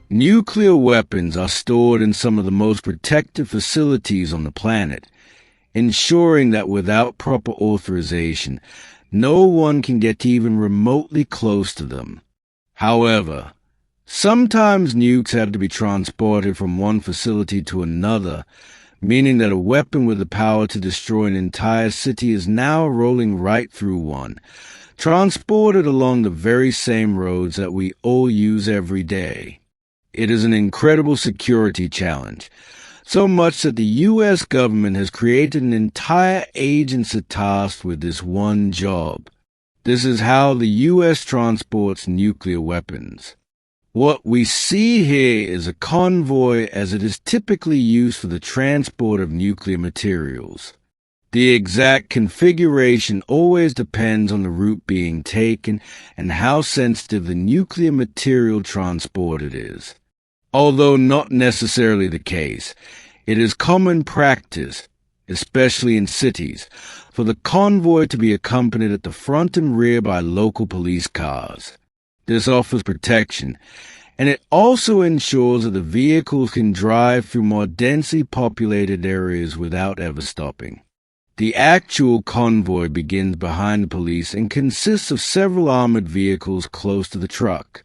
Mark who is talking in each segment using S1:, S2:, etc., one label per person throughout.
S1: Nuclear weapons are stored in some of the most protected facilities on the planet, ensuring that without proper authorization, no one can get even remotely close to them. However, sometimes nukes have to be transported from one facility to another, meaning that a weapon with the power to destroy an entire city is now rolling right through one, transported along the very same roads that we all use every day. It is an incredible security challenge, so much that the U.S. government has created an entire agency tasked with this one job. This is how the U.S. transports nuclear weapons. What we see here is a convoy, as it is typically used for the transport of nuclear materials. The exact configuration always depends on the route being taken and how sensitive the nuclear material transported is. Although not necessarily the case, it is common practice, especially in cities, for the convoy to be accompanied at the front and rear by local police cars. This offers protection, and it also ensures that the vehicles can drive through more densely populated areas without ever stopping. The actual convoy begins behind the police and consists of several armored vehicles close to the truck.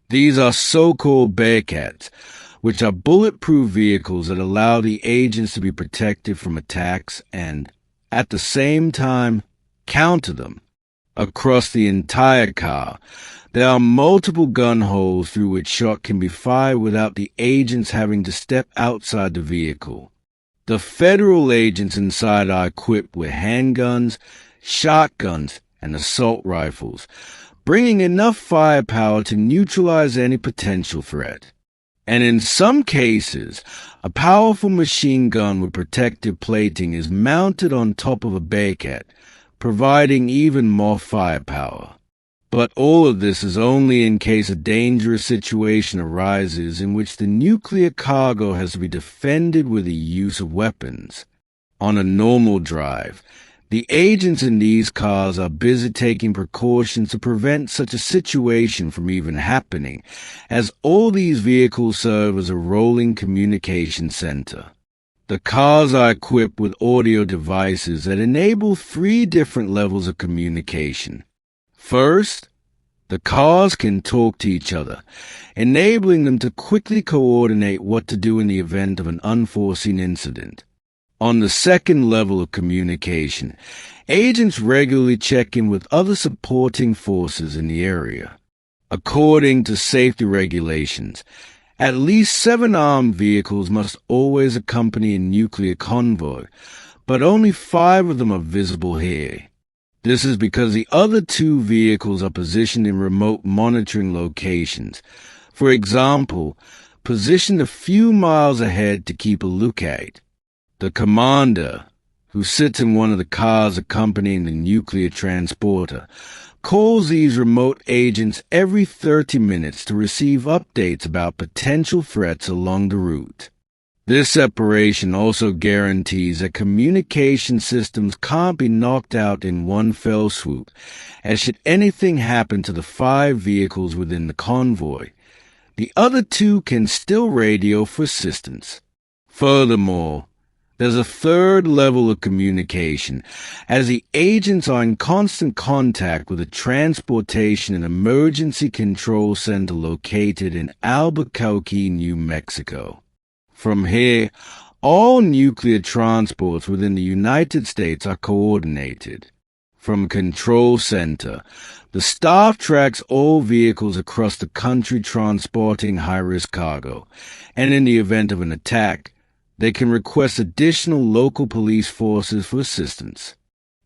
S1: These are so-called Bearcats, which are bulletproof vehicles that allow the agents to be protected from attacks and, at the same time, counter them. Across the entire car, there are multiple gun holes through which shot can be fired without the agents having to step outside the vehicle. The federal agents inside are equipped with handguns, shotguns, and assault rifles, bringing enough firepower to neutralize any potential threat. And in some cases, a powerful machine gun with protective plating is mounted on top of a Bearcat, providing even more firepower. But all of this is only in case a dangerous situation arises in which the nuclear cargo has to be defended with the use of weapons. On a normal drive, the agents in these cars are busy taking precautions to prevent such a situation from even happening, as all these vehicles serve as a rolling communication center. The cars are equipped with audio devices that enable 3 different levels of communication. First, the cars can talk to each other, enabling them to quickly coordinate what to do in the event of an unforeseen incident. On the second level of communication, agents regularly check in with other supporting forces in the area. According to safety regulations, at least 7 armed vehicles must always accompany a nuclear convoy, but only 5 of them are visible here. This is because the other 2 vehicles are positioned in remote monitoring locations, for example, positioned a few miles ahead to keep a lookout. The commander, who sits in one of the cars accompanying the nuclear transporter, calls these remote agents every 30 minutes to receive updates about potential threats along the route. This separation also guarantees that communication systems can't be knocked out in one fell swoop, as should anything happen to the 5 vehicles within the convoy, the other 2 can still radio for assistance. Furthermore, there's a third level of communication, as the agents are in constant contact with a transportation and emergency control center located in Albuquerque, New Mexico. From here, all nuclear transports within the United States are coordinated. From Control Center, the staff tracks all vehicles across the country transporting high-risk cargo, and in the event of an attack, they can request additional local police forces for assistance.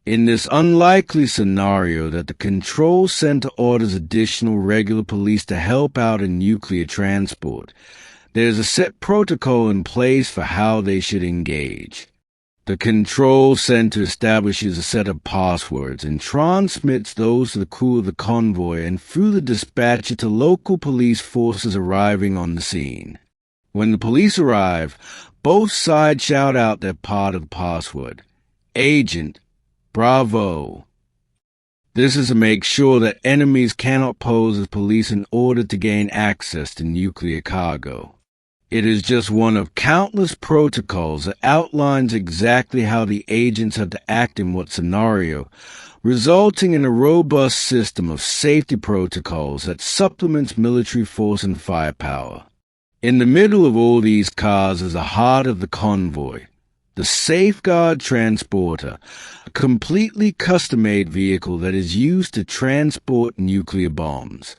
S1: In this unlikely scenario that the Control Center orders additional regular police to help out in nuclear transport, there is a set protocol in place for how they should engage. The Control Center establishes a set of passwords and transmits those to the crew of the convoy and through the dispatcher to local police forces arriving on the scene. When the police arrive, both sides shout out their part of the password. Agent, bravo. This is to make sure that enemies cannot pose as police in order to gain access to nuclear cargo. It is just one of countless protocols that outlines exactly how the agents have to act in what scenario, resulting in a robust system of safety protocols that supplements military force and firepower. In the middle of all these cars is the heart of the convoy, the Safeguard Transporter, a completely custom-made vehicle that is used to transport nuclear bombs.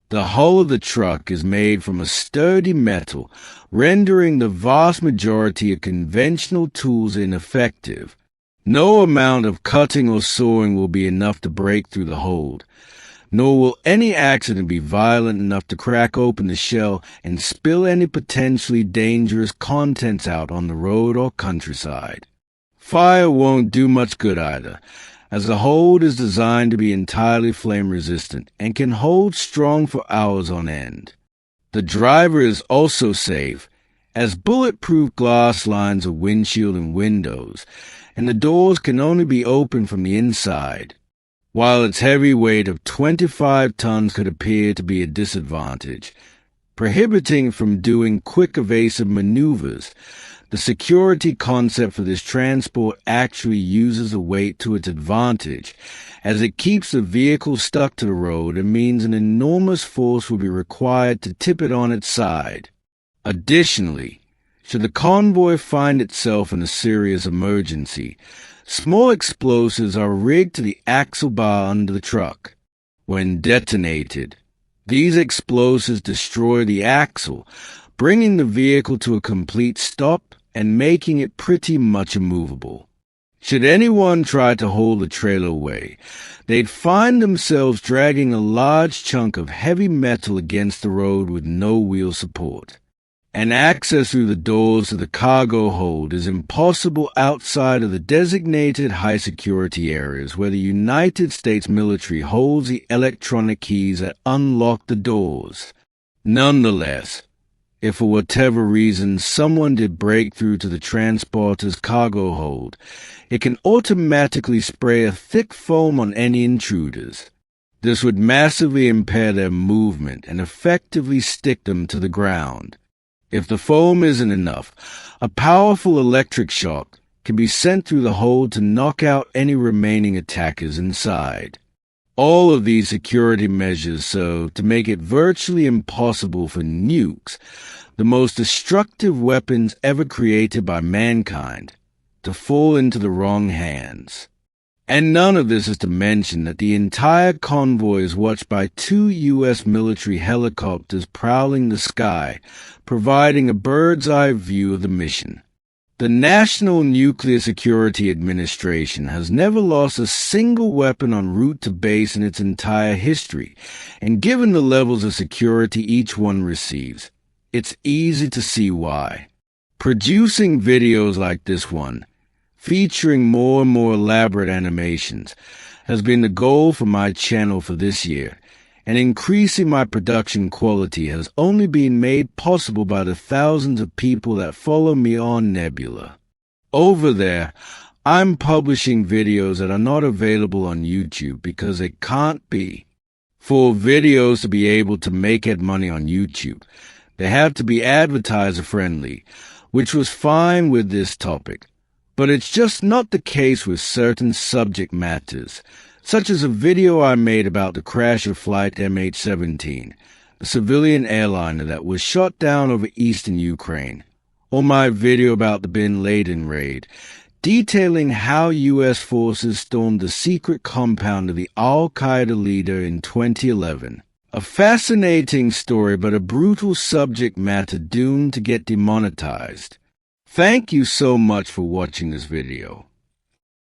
S1: The hull of the truck is made from a sturdy metal, rendering the vast majority of conventional tools ineffective. No amount of cutting or sawing will be enough to break through the hold, nor will any accident be violent enough to crack open the shell and spill any potentially dangerous contents out on the road or countryside. Fire won't do much good either, as the hold is designed to be entirely flame-resistant and can hold strong for hours on end. The driver is also safe, as bulletproof glass lines the windshield and windows, and the doors can only be opened from the inside. While its heavy weight of 25 tons could appear to be a disadvantage, prohibiting from doing quick evasive maneuvers, the security concept for this transport actually uses the weight to its advantage, as it keeps the vehicle stuck to the road and means an enormous force will be required to tip it on its side. Additionally, should the convoy find itself in a serious emergency, small explosives are rigged to the axle bar under the truck. When detonated, these explosives destroy the axle, bringing the vehicle to a complete stop and making it pretty much immovable. Should anyone try to haul the trailer away, they'd find themselves dragging a large chunk of heavy metal against the road with no wheel support. And access through the doors to the cargo hold is impossible outside of the designated high-security areas where the United States military holds the electronic keys that unlock the doors. Nonetheless, if for whatever reason someone did break through to the transporter's cargo hold, it can automatically spray a thick foam on any intruders. This would massively impair their movement and effectively stick them to the ground. If the foam isn't enough, a powerful electric shock can be sent through the hold to knock out any remaining attackers inside. All of these security measures serve to make it virtually impossible for nukes, the most destructive weapons ever created by mankind, to fall into the wrong hands. And none of this is to mention that the entire convoy is watched by 2 U.S. military helicopters prowling the sky, providing a bird's-eye view of the mission. The National Nuclear Security Administration has never lost a single weapon en route to base in its entire history, and given the levels of security each one receives, it's easy to see why. Producing videos like this one, featuring more and more elaborate animations, has been the goal for my channel for this year, and increasing my production quality has only been made possible by the thousands of people that follow me on Nebula. Over there, I'm publishing videos that are not available on YouTube because they can't be. For videos to be able to make money on YouTube, they have to be advertiser-friendly, which was fine with this topic. But it's just not the case with certain subject matters, such as a video I made about the crash of Flight MH17, a civilian airliner that was shot down over eastern Ukraine, or my video about the Bin Laden raid, detailing how U.S. forces stormed the secret compound of the Al-Qaeda leader in 2011. A fascinating story, but a brutal subject matter doomed to get demonetized. Thank you so much for watching this video.